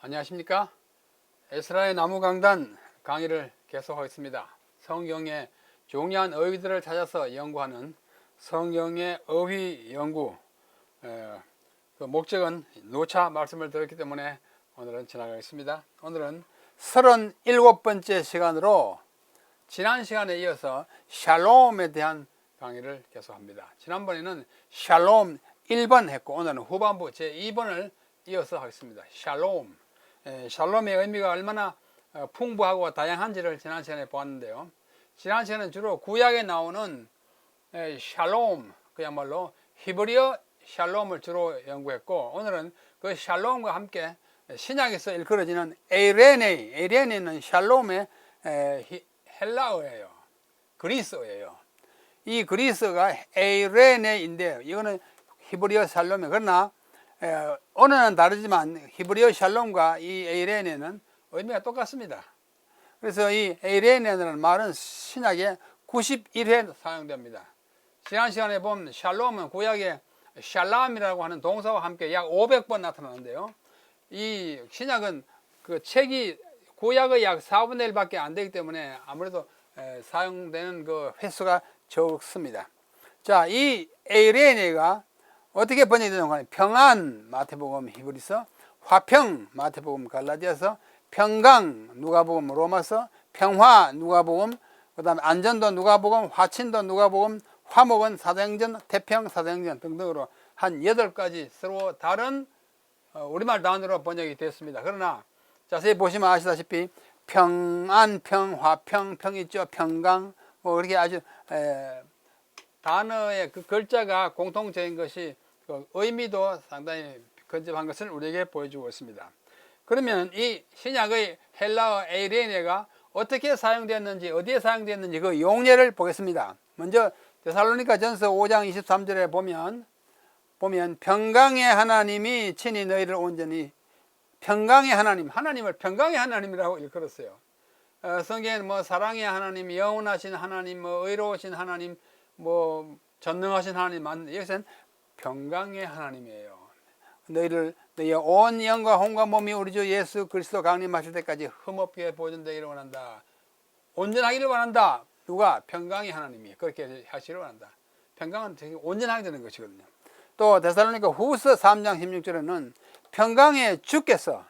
안녕하십니까? 에스라의 나무강단 강의를 계속하겠습니다. 성경의 중요한 어휘들을 찾아서 연구하는 성경의 어휘 연구, 그 목적은 누차 말씀을 드렸기 때문에 오늘은 지나가겠습니다. 오늘은 37번째 시간으로 지난 시간에 이어서 샬롬에 대한 강의를 계속합니다. 지난번에는 샬롬 1번 했고 오늘은 후반부 제2번을 이어서 하겠습니다. 샬롬. 샬롬의 의미가 얼마나 풍부하고 다양한지를 지난 시간에 보았는데요. 지난 시간에는 주로 구약에 나오는 샬롬, 그야말로 히브리어 샬롬을 주로 연구했고, 오늘은 그 샬롬과 함께 신약에서 일컬어지는 에이레네는 샬롬의 헬라어예요. 그리스어예요. 이 그리스어가 에이레네인데 이거는 히브리어 샬롬이에요. 그러나 언어는 다르지만 히브리어 샬롬과 이 에이레네는 의미가 똑같습니다. 그래서 이 에이레네라는 말은 신약에 91회 사용됩니다. 지난 시간에 보면 샬롬은 구약에 샬람이라고 하는 동사와 함께 약 500번 나타나는데요. 이 신약은 그 책이 구약의 약 4분의 1밖에 안 되기 때문에 아무래도 사용되는 그 횟수가 적습니다. 자, 이 에이레네가 어떻게 번역이 되는가? 평안 마태복음 히브리서, 화평 마태복음 갈라디아서, 평강 누가복음 로마서, 평화 누가복음, 그다음에 안전도 누가복음, 화친도 누가복음, 화목은 사도행전, 태평 사도행전 등등으로 한 8가지 서로 다른 우리말 단어로 번역이 됐습니다. 그러나 자세히 보시면 아시다시피 평안, 평화평, 평 있죠, 평강, 뭐 그렇게 아주 단어의 그 글자가 공통적인 것이 그 의미도 상당히 근접한 것을 우리에게 보여주고 있습니다. 그러면 이 신약의 헬라어 에이레네가 어떻게 사용되었는지, 어디에 사용되었는지 그 용례를 보겠습니다. 먼저 데살로니가전서 5장 23절에 보면 평강의 하나님이 친히 너희를 온전히, 평강의 하나님, 하나님을 평강의 하나님이라고 일컬었어요. 성경에는 뭐 사랑의 하나님, 영원하신 하나님, 뭐 의로우신 하나님, 뭐 전능하신 하나님, 여기서는 평강의 하나님이에요. 너희의 온 영과 혼과 몸이 우리 주 예수 그리스도 강림하실 때까지 흠없게 보존되기를 원한다. 온전하기를 원한다. 누가? 평강의 하나님이 그렇게 하시기를 원한다. 평강은 되게 온전하게 되는 것이거든요. 또 데살로니가 후서 3장 16절에는 평강의 주께서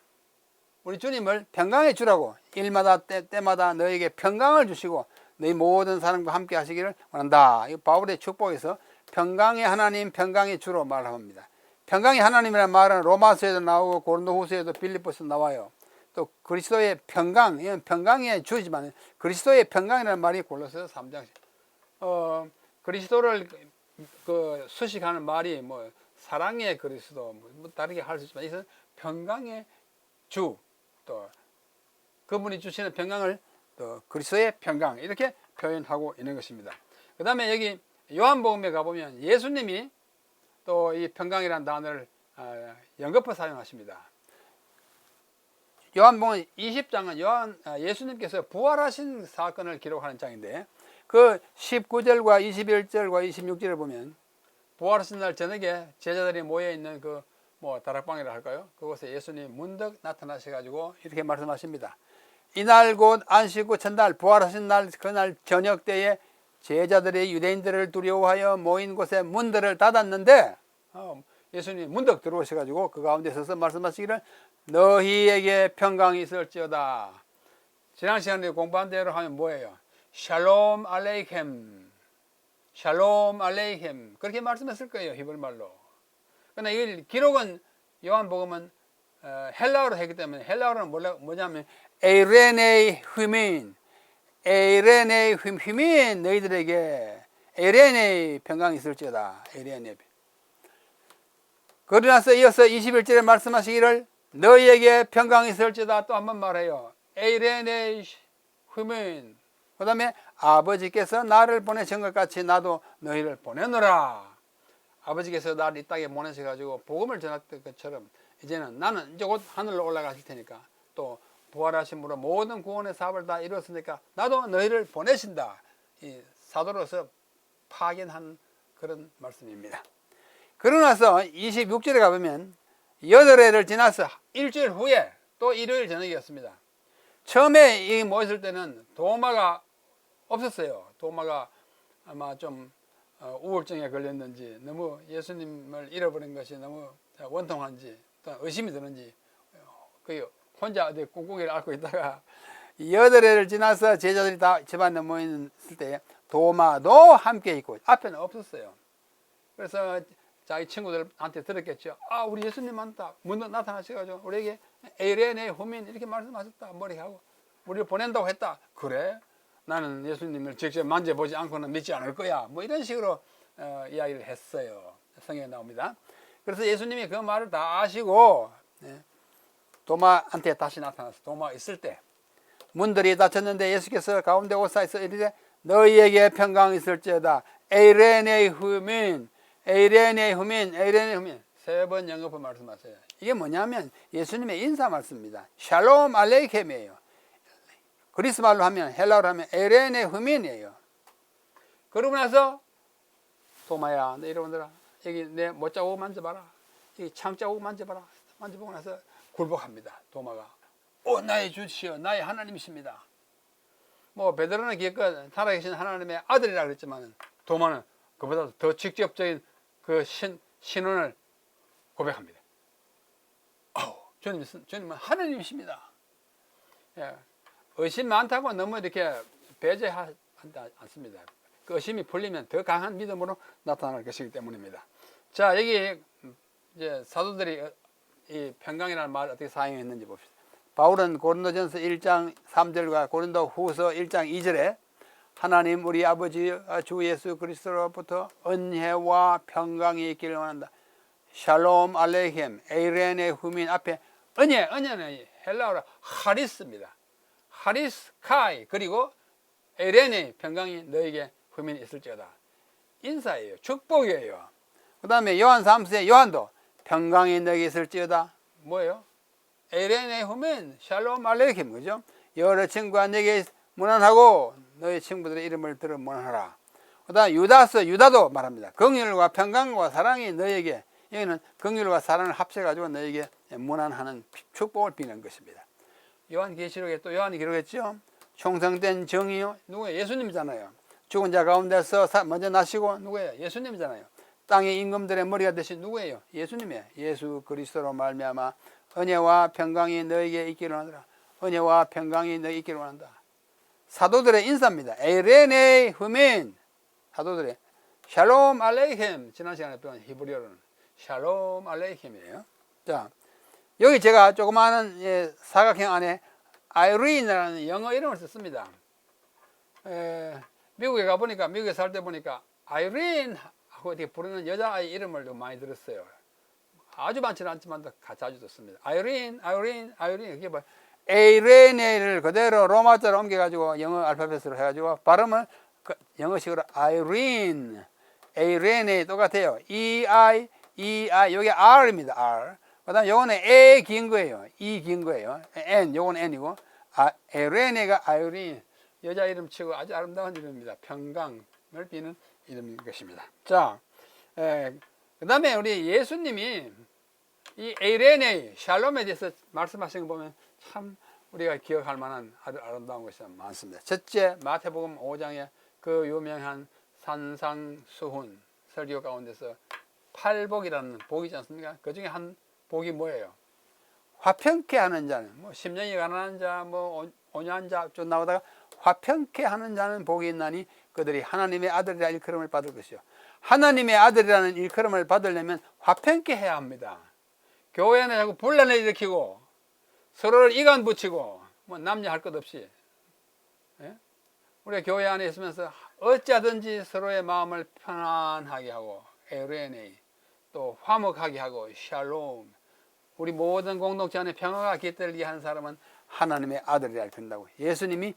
우리 주님을 평강의 주라고 일마다 때마다 너에게 평강을 주시고 너희 모든 사람과 함께 하시기를 원한다. 이 바울의 축복에서 평강의 하나님, 평강의 주로 말합니다. 평강의 하나님이라는 말은 로마서에도 나오고 고린도후서에도 빌립보서에도 나와요. 또 그리스도의 평강, 이건 평강의 주지만 그리스도의 평강이라는 말이 골로새서 3장. 그리스도를 그 수식하는 말이 뭐 사랑의 그리스도, 뭐 다르게 할 수 있지만 이것은 평강의 주, 또 그분이 주시는 평강을 또 그리스도의 평강 이렇게 표현하고 있는 것입니다. 그 다음에 여기 요한복음에 가보면 예수님이 또 이 평강이라는 단어를 연거푸 사용하십니다. 요한복음 20장은 예수님께서 부활하신 사건을 기록하는 장인데 그 19절과 21절과 26절을 보면 부활하신 날 저녁에 제자들이 모여있는 그 뭐 다락방이라 할까요? 그곳에 예수님이 문득 나타나셔가지고 이렇게 말씀하십니다. 이날 곧 안식 후 첫날 부활하신 날 그날 저녁 때에 제자들이 유대인들을 두려워하여 모인 곳에 문들을 닫았는데 예수님이 문득 들어오셔가지고 그 가운데 서서 말씀하시기를 너희에게 평강이 있을지어다. 지난 시간에 공부한 대로 하면 뭐예요? 샬롬 알레이켐, 샬롬 알레이켐 그렇게 말씀했을 거예요, 히브리말로. 그러나 이 기록은 요한복음은 헬라어로 했기 때문에 헬라어는 뭐냐면 에이레네이 휘민, 에이레네이 휘민 너희들에게 에이레네이 평강이 있을지어다. 에이레네. 그러나서 이어서 21절에 말씀하시기를 너희에게 평강이 있을지어다 또 한번 말해요. 에이레네이 휘민. 그 다음에 아버지께서 나를 보내신 것 같이 나도 너희를 보내노라. 아버지께서 나를 이 땅에 보내셔가지고 복음을 전했던 것처럼 이제는 나는 이제 곧 하늘로 올라가실 테니까 또 부활하심으로 모든 구원의 사업을 다 이루었으니까 나도 너희를 보내신다. 이 사도로서 파견한 그런 말씀입니다. 그러고 나서 26절에 가보면 8회를 지나서 일주일 후에 또 일요일 저녁이었습니다. 처음에 이 모였을 때는 도마가 없었어요. 도마가 아마 좀 우울증에 걸렸는지 너무 예수님을 잃어버린 것이 너무 원통한지 또 의심이 드는지 그 혼자 어디 꿍꿍이를 앓고 있다가 8회를 지나서 제자들이 다 집안에 모였을 때 도마도 함께 있고 앞에는 없었어요. 그래서 자기 친구들한테 들었겠죠. 아, 우리 예수님 만났다. 문득 나타나셔가지고 우리에게 에이레네 후민 이렇게 말씀하셨다. 머리하고 우리를 보낸다고 했다. 그래? 나는 예수님을 직접 만져보지 않고는 믿지 않을 거야. 뭐 이런 식으로 이야기를 했어요. 성경에 나옵니다. 그래서 예수님이 그 말을 다 아시고 도마한테 다시 나타나서 도마 있을 때 문들이 닫혔는데 예수께서 가운데 오사에서 이르되 너희에게 평강이 있을지어다. 에이레네 후민 에이레네 후민 에이레네 후민 3번 영어로 말씀하세요. 이게 뭐냐면 예수님의 인사 말씀입니다. 샬롬 알레이켐이에요. 그리스 말로 하면 헬라어로 하면 에이레네 후민이에요. 그러고 나서 도마야 너 이러더라. 여기 내 못자국 만져봐라. 여기 창자국 만져봐라. 만져보고 나서 굴복합니다. 도마가 나의 주시여 나의 하나님이십니다. 뭐 베드로는 기껏 살아계신 하나님의 아들이라 그랬지만 도마는 그보다 더 직접적인 그 신원을 고백합니다. 주님은 하나님이십니다. 예, 의심 많다고 너무 이렇게 배제하지 않습니다. 그 의심이 풀리면 더 강한 믿음으로 나타날 것이기 때문입니다. 자, 여기 이제 사도들이 이 평강이라는 말을 어떻게 사용했는지 봅시다. 바울은 고린도전서 1장 3절과 고린도 후서 1장 2절에 하나님 우리 아버지 주 예수 그리스도로부터 은혜와 평강이 있기를 원한다. 샬롬 알레힘 에이레네 후민 앞에 은혜는 헬라어로 하리스입니다. 하리스 카이 그리고 에이레네 평강이 너에게 후민이 있을지어다. 인사예요. 축복이에요. 그 다음에 요한 3서에 요한도 평강이 너에게 있을지어다. 뭐예요? 에이레네 후민 샬롬 알레힘 그죠? 여러 친구가 내게 문안하고 너희 친구들의 이름을 들어 문안하라. 그 다음 유다도 말합니다. 긍휼과 평강과 사랑이 너에게 여기는 긍휼과 사랑을 합쳐가지고 너에게 문안하는 축복을 비는 것입니다. 요한계시록에 또 요한이 기록했죠. 총성된 정의요. 누구예요? 예수님이잖아요. 죽은 자 가운데서 먼저 나시고 누구예요? 예수님이잖아요. 땅의 임금들의 머리가 되신 누구예요? 예수님이에요. 예수 그리스도로 말미암아 은혜와 평강이 너에게 있기를 원한다. 은혜와 평강이 너에게 있기를 원한다. 사도들의 인사입니다. 에이레네 후민 사도들의 샬롬 알레이힘 지난 시간에 배운 히브리어로는 샬롬 알레이힘이에요. 자, 여기 제가 조그마한 사각형 안에 아이린이라는 영어 이름을 썼습니다. 미국에 가보니까 미국에 살 때 보니까 아이린 하고 이렇게 부르는 여자아이 이름을 좀 많이 들었어요. 아주 많지는 않지만 자주 듣습니다. 아이린 이게 뭐 에이레네를 그대로 로마자로 옮겨가지고 영어 알파벳으로 해가지고 발음을 영어식으로 아이린, 에이레네 똑같아요. E-I, 요게 R입니다. R. 그 다음에 요거는 A 긴 거예요. E 긴 거예요. N, 요거는 N이고. 에이레네가 아이린. 여자 이름 치고 아주 아름다운 이름입니다. 평강을 비는 이름인 것입니다. 자, 그 다음에 우리 예수님이 이 에이레네, 샬롬에 대해서 말씀하신 거 보면 참 우리가 기억할 만한 아름다운 것이 많습니다. 첫째, 마태복음 5장에 그 유명한 산상수훈 설교 가운데서 팔복이라는 복이지 않습니까? 그 중에 한 복이 뭐예요? 화평케 하는 자는, 뭐 10년이 가난한 자, 뭐 5년 자 쭉 나오다가 화평케 하는 자는 복이 있나니 그들이 하나님의 아들이라 일컬음을 받을 것이요. 하나님의 아들이라는 일컬음을 받으려면 화평케 해야 합니다. 교회 안에 자꾸 분란을 일으키고 서로를 이간 붙이고 뭐 남녀 할 것 없이 우리가 교회 안에 있으면서 어찌하든지 서로의 마음을 편안하게 하고 에이레네 또 화목하게 하고 샬롬 우리 모든 공동체 안에 평화가 깃들게 하는 사람은 하나님의 아들이라 일컬는다고 예수님이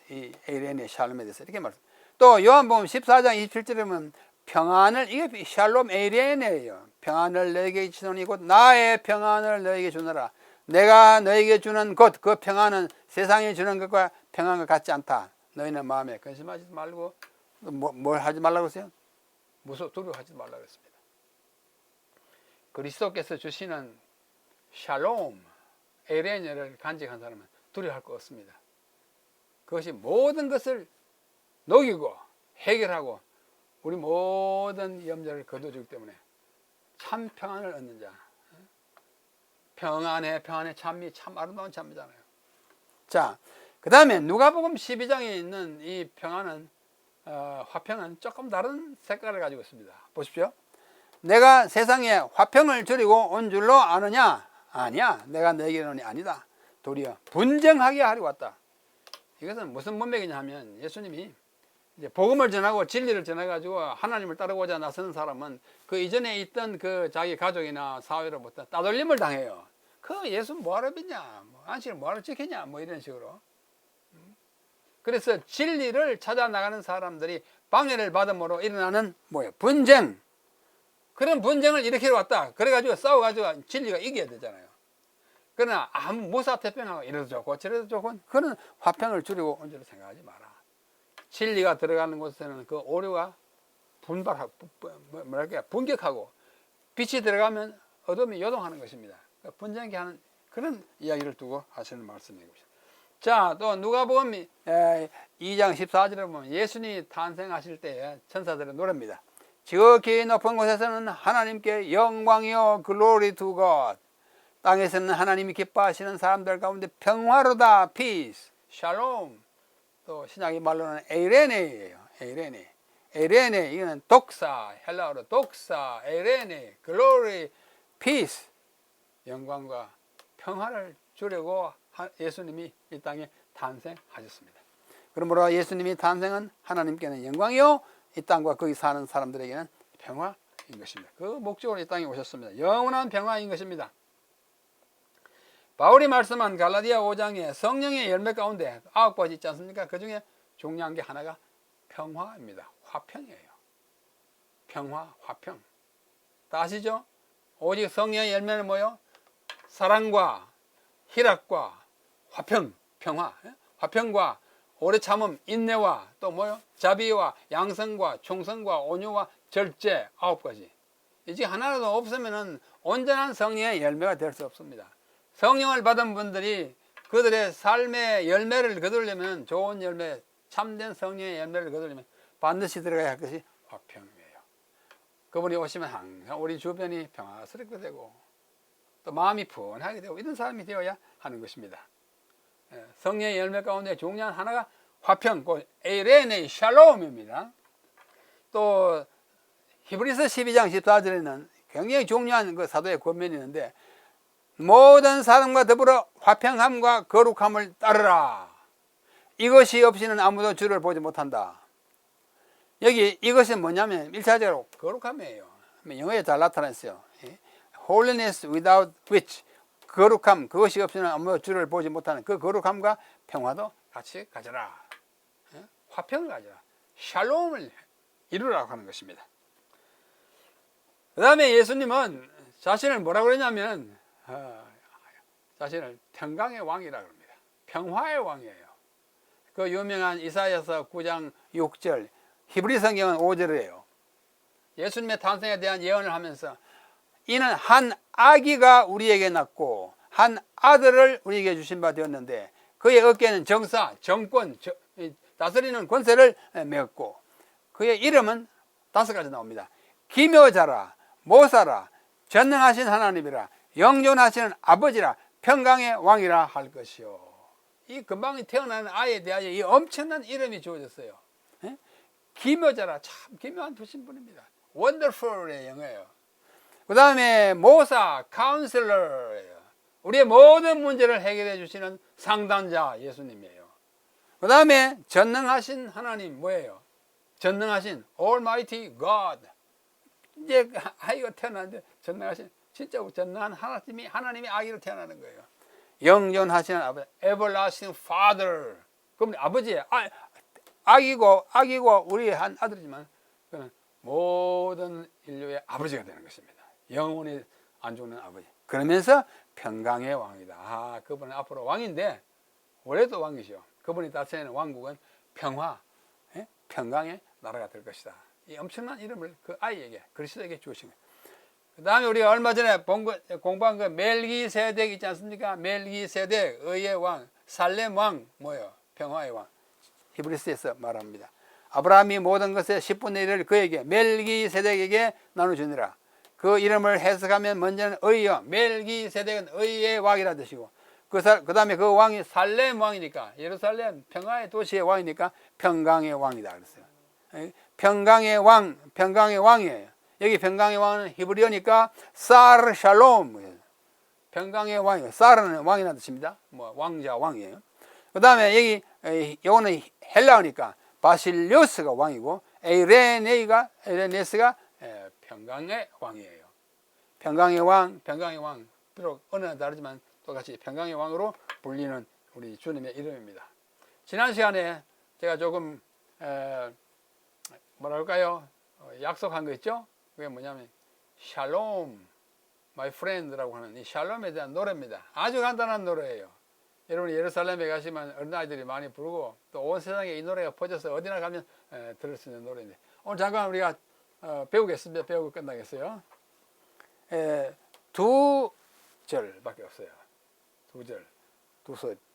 이 에이레네 샬롬에 대해서 이렇게 말씀합니다. 또 요한복음 14장 27절에 보면 평안을 이게 샬롬 에이레네예요. 평안을 너에게 주노니 곧 나의 평안을 너에게 주노라. 내가 너에게 주는 것 그 평안은 세상에 주는 것과 평안과 같지 않다. 너희는 마음에 근심하지 말고 뭘 하지 말라고 했어요? 두려워하지 말라고 했습니다. 그리스도께서 주시는 샬롬 에이레니를 간직한 사람은 두려워할 것 없습니다. 그것이 모든 것을 녹이고 해결하고 우리 모든 염려를 거둬주기 때문에 참 평안을 얻는 자. 평안의 참미, 참 아름다운 참미잖아요. 자, 그 다음에 누가복음 12장에 있는 이 평안은 화평은 조금 다른 색깔을 가지고 있습니다. 보십시오. 내가 세상에 화평을 주리고 온 줄로 아느냐? 아니야. 내가 너에게 이르노니 아니다. 도리어 분쟁하게 하려고 왔다. 이것은 무슨 문맥이냐 하면 예수님이 이제 복음을 전하고 진리를 전해가지고 하나님을 따르고자 나서는 사람은 그 이전에 있던 그 자기 가족이나 사회로부터 따돌림을 당해요. 그 예수 뭐하러 믿냐? 안식을 뭐하러 지키냐? 뭐 이런 식으로. 그래서 진리를 찾아 나가는 사람들이 방해를 받음으로 일어나는 뭐예요? 분쟁. 그런 분쟁을 일으키러 왔다. 그래가지고 싸워가지고 진리가 이겨야 되잖아요. 그러나 아무 무사태평하고 이래도 좋고 저래도 좋고 그런 화평을 줄이고 온 줄로 생각하지 마라. 진리가 들어가는 곳에는 그 오류가 분발하고 뭐랄까 분격하고 빛이 들어가면 어둠이 요동하는 것입니다. 분쟁케 하는 그런 이야기를 두고 하시는 말씀입니다. 자, 또 누가복음 2장 14절에 보면 예수님이 탄생하실 때 천사들의 노래입니다. 지극히 높은 곳에서는 하나님께 영광이요 글로리 투 갓. 땅에서는 하나님이 기뻐하시는 사람들 가운데 평화로다 peace, 샬롬. 또 신약의 말로는 에이레네예요. 에이레네 이거는 독사, 헬라어로 독사, 에이레네, 글로리, 피스. 영광과 평화를 주려고 예수님이 이 땅에 탄생하셨습니다. 그러므로 예수님이 탄생은 하나님께는 영광이요 이 땅과 거기 사는 사람들에게는 평화인 것입니다. 그 목적으로 이 땅에 오셨습니다. 영원한 평화인 것입니다. 바울이 말씀한 갈라디아 5장에 성령의 열매 가운데 9가지 있지 않습니까? 그 중에 중요한 게 하나가 평화입니다. 화평이에요. 평화, 화평. 다 아시죠? 오직 성령의 열매는 뭐요? 사랑과 희락과 화평, 평화. 화평과 오래 참음, 인내와 또 뭐요? 자비와 양성과 충성과 온유와 절제 9가지. 이제 하나라도 없으면은 온전한 성령의 열매가 될 수 없습니다. 성령을 받은 분들이 그들의 삶의 열매를 거두려면 좋은 열매, 참된 성령의 열매를 거두려면 반드시 들어가야 할 것이 화평이에요. 그분이 오시면 항상 우리 주변이 평화스럽게 되고 또 마음이 푼하게 되고 이런 사람이 되어야 하는 것입니다. 성령의 열매 가운데 중요한 하나가 화평, 에이레네 샬롬입니다. 또 히브리서 12장 14절에는 굉장히 중요한 그 사도의 권면이 있는데 모든 사람과 더불어 화평함과 거룩함을 따르라. 이것이 없이는 아무도 주를 보지 못한다. 여기 이것이 뭐냐면 1차적으로 거룩함이에요. 영어에 잘 나타나 있어요. Holiness without which, 거룩함, 그것이 없이는 아무도 주를 보지 못하는 그 거룩함과 평화도 같이 가져라. 화평을 가져라. 샬롬을 이루라고 하는 것입니다. 그 다음에 예수님은 자신을 뭐라고 그러냐면 자신을 평강의 왕이라고 합니다. 평화의 왕이에요. 그 유명한 이사야서 9장 6절, 히브리 성경은 5절이에요. 예수님의 탄생에 대한 예언을 하면서 이는 한 아기가 우리에게 낳고 한 아들을 우리에게 주신 바 되었는데 그의 어깨에는 정사, 정권, 다스리는 권세를 메었고 그의 이름은 5가지 나옵니다. 기묘자라, 모사라, 전능하신 하나님이라, 영존하시는 아버지라, 평강의 왕이라 할 것이요. 이 금방 태어나는 아이에 대하여 이 엄청난 이름이 주어졌어요. 기묘자라, 참 기묘한 신분입니다. 원더풀의 영어예요. 그 다음에 모사, 카운슬러예요. 우리의 모든 문제를 해결해 주시는 상담자 예수님이에요. 그 다음에 전능하신 하나님 뭐예요? 전능하신 Almighty God. 이제 아이가 태어났는데 전능하신 진짜 전능한 하나님이 아기로 태어나는 거예요. 영존하시는 아버지, Everlasting Father. 그럼 아버지예요. 아기고 우리의 한 아들이지만 그는 모든 인류의 아버지가 되는 것입니다. 영원히 안 죽는 아버지. 그러면서 평강의 왕이다. 그분은 앞으로 왕인데 원래도 왕이죠. 그분이 다스리는 왕국은 평화, 평강의 나라가 될 것이다. 이 엄청난 이름을 그 아이에게 그리스도에게 주신 거예요. 그 그 다음에 우리가 얼마 전에 공부한 그 멜기세덱 있지 않습니까? 멜기세덱, 의의 왕, 살렘 왕, 뭐요? 평화의 왕. 히브리스에서 말합니다. 아브라함이 모든 것의 10분의 1을 그에게 멜기세덱에게 나눠주니라. 그 이름을 해석하면 먼저는 의여, 멜기세덱은 의의 왕이라 뜻이고, 그 다음에 그 왕이 살렘 왕이니까, 예루살렘 평화의 도시의 왕이니까 평강의 왕이다 그랬어요. 평강의 왕, 평강의 왕이에요. 여기 평강의 왕은 히브리어니까 살 샬롬, 평강의 왕이에요. 살은 왕이라는 뜻입니다. 뭐 왕자 왕이에요. 그 다음에 여기 요거는 헬라어니까 바실리오스가 왕이고 에이레네스가 평강의 왕이에요. 평강의 왕, 평강의 왕. 비록 언어는 다르지만 똑같이 평강의 왕으로 불리는 우리 주님의 이름입니다. 지난 시간에 제가 조금 뭐랄까요? 약속한 거 있죠? 그게 뭐냐면 샬롬, my friend라고 하는 이 샬롬에 대한 노래입니다. 아주 간단한 노래예요. 여러분 예루살렘에 가시면 어린아이들이 많이 부르고 또 온 세상에 이 노래가 퍼져서 어디나 가면 들을 수 있는 노래인데 오늘 잠깐 우리가 배우겠습니다. 배우고 끝나겠어요. 두 절밖에 없어요. 두 절,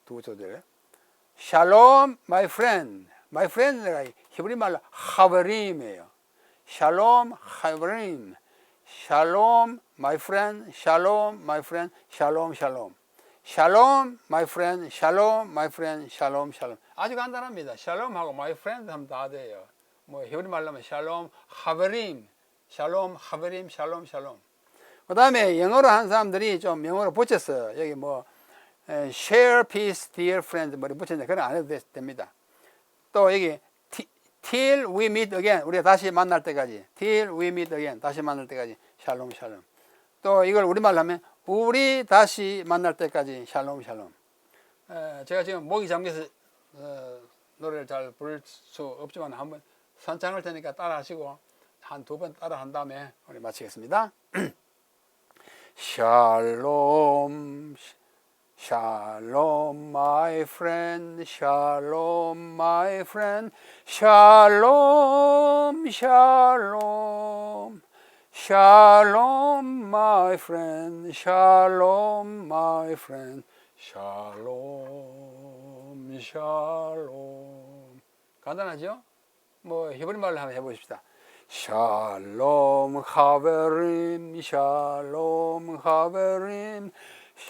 두 조절. 샬롬, my friend. my friend가 히브리 말로 하브림이에요. 샬롬, 하브림. 샬롬, my friend. 샬롬, my friend. 샬롬, 샬롬. 샬롬, my friend. 샬롬, my friend. 샬롬, 샬롬. 아주 간단합니다. 샬롬하고 my friend 하면 다 돼요. 뭐 히브리 말로 하면 샬롬, 하브림. 샬롬, 하브림, 샬롬, 샬롬. 그 다음에 영어로 한 사람들이 좀 영어로 붙였어요. 여기 뭐 share peace, dear friends 뭐 붙였는데 그건 안 해도 됩니다. 또 여기 till we meet again, 우리가 다시 만날 때까지. till we meet again, 다시 만날 때까지. 샬롬, 샬롬. 또 이걸 우리말로 하면 우리 다시 만날 때까지. 샬롬, 샬롬. 제가 지금 목이 잠겨서 노래를 잘 부를 수 없지만 한번 선창할 테니까 따라 하시고 한 두 번 따라 한 다음에 우리 마치겠습니다. 샬롬, 샬롬, my friend, 샬롬, my friend, 샬롬, 샬롬, 샬롬, my friend, 샬롬, my friend, 샬롬, 샬롬. 간단하죠? 뭐 히브리 말로 한번 해보십시다. 샬롬 하베림, 샬롬 하베림,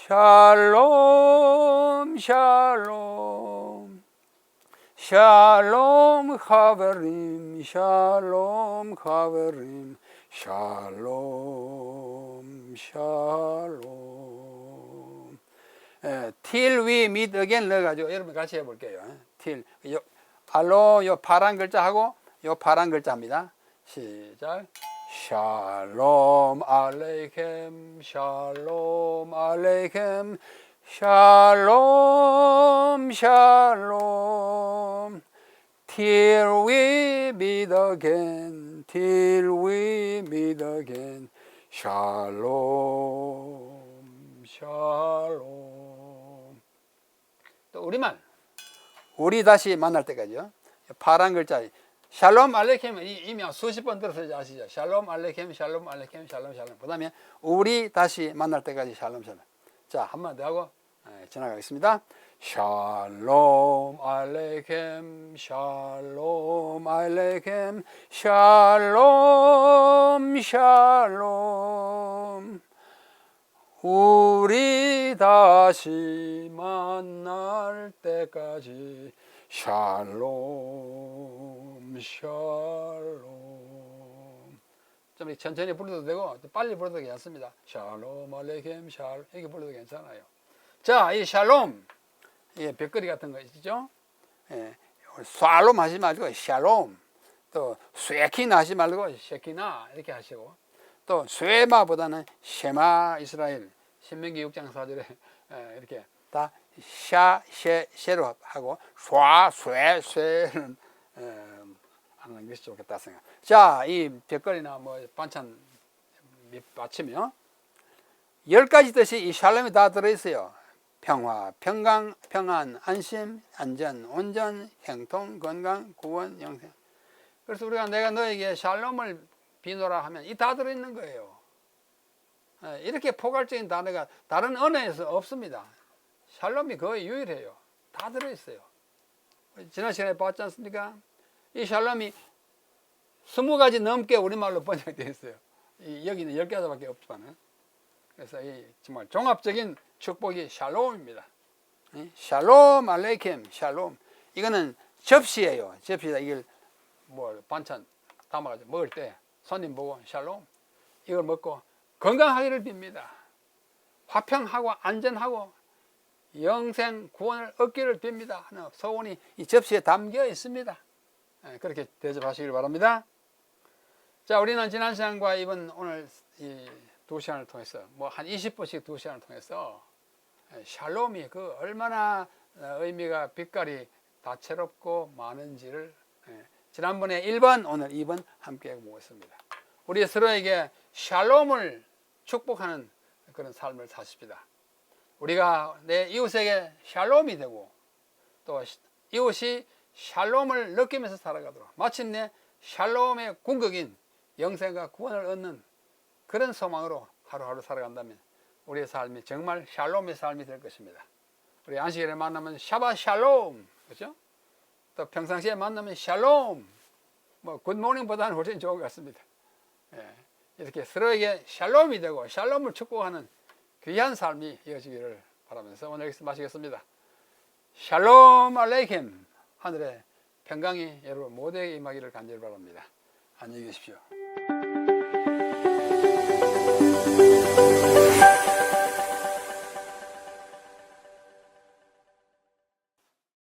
샬롬, 샬롬, 샬롬 하베림, 샬롬 하베림, 샬롬, 샬롬. till we meet again 넣어가지고 여러분 같이 해볼게요. till 알로 요 파란 글자하고 요 파란 글자입니다. 시작. 샬롬 알레이켐, 샬롬 알레이켐, 샬롬, 샬롬. till we meet again, till we meet again. 샬롬, 샬롬. 또 우리말. 우리 다시 만날 때까지요. 파란 글자. 샬롬 알레켐 이미 수십 번 들어서 아시죠? 샬롬 알레켐, 샬롬 알레켐, 샬롬 샬롬. 그 다음에 우리 다시 만날 때까지 샬롬 샬롬. 자, 한 번 더 하고 지나가겠습니다. 샬롬 알레켐, 샬롬 알레켐, 샬롬 샬롬. 우리 다시 만날 때까지 샬롬, 샬롬. 좀 천천히 불러도 되고 빨리 불러도 괜찮습니다. 샬롬 알레켐, 샬롬. 이렇게 불러도 괜찮아요. 자, 이 샬롬, 예, 벽걸이 같은 거 있죠? 예, 샬롬 하지 말고 샬롬. 또 쉐킨 하지 말고 쉐키나 이렇게 하시고, 또 쉐마보다는 쉐마 이스라엘. 신명기 6장 4절에 이렇게 다 샤, 쉐로 하고 쏴, 쉐는 하는 것이 좋겠다 생각. 자, 이 벽걸이나 뭐 반찬 밑받침이요. 10가지 뜻이 이 샬롬이 다 들어있어요. 평화, 평강, 평안, 안심, 안전, 온전, 행통, 건강, 구원, 영생. 그래서 우리가 내가 너에게 샬롬을 비노라 하면 이 다 들어있는 거예요. 이렇게 포괄적인 단어가 다른 언어에서 없습니다. 샬롬이 거의 유일해요. 다 들어있어요. 지난 시간에 봤지 않습니까? 이 샬롬이 20가지 넘게 우리말로 번역되어 있어요. 여기는 10개밖에 없지만. 그래서 이 정말 종합적인 축복이 샬롬입니다. 샬롬 알레이켐 샬롬. 이거는 접시예요. 접시다. 이걸 뭐 반찬 담아가지고 먹을 때 손님 보고 샬롬. 이걸 먹고 건강하기를 빕니다. 화평하고 안전하고 영생 구원을 얻기를 빕니다 하는 소원이 이 접시에 담겨 있습니다. 그렇게 대접하시길 바랍니다. 자, 우리는 지난 시간과 이번 오늘 이 2시간을 통해서 뭐 한 20분씩 2시간을 통해서 샬롬이 그 얼마나 의미가 빛깔이 다채롭고 많은지를 지난번에 1번 오늘 2번 함께 보겠습니다. 우리 서로에게 샬롬을 축복하는 그런 삶을 사십시다. 우리가 내 이웃에게 샬롬이 되고 또 이웃이 샬롬을 느끼면서 살아가도록 마침내 샬롬의 궁극인 영생과 구원을 얻는 그런 소망으로 하루하루 살아간다면 우리의 삶이 정말 샬롬의 삶이 될 것입니다. 우리 안식일에 만나면 샤바 샬롬, 그렇죠? 또 평상시에 만나면 샬롬, 뭐 굿모닝보다는 훨씬 좋은 것 같습니다. 이렇게 서로에게 샬롬이 되고 샬롬을 축복하는 귀한 삶이 이어지기를 바라면서 오늘 여기서 마치겠습니다. 샬롬 알레이켐. 하늘의 평강이 여러분 모두에게 임하기를 간절히 바랍니다. 안녕히 계십시오.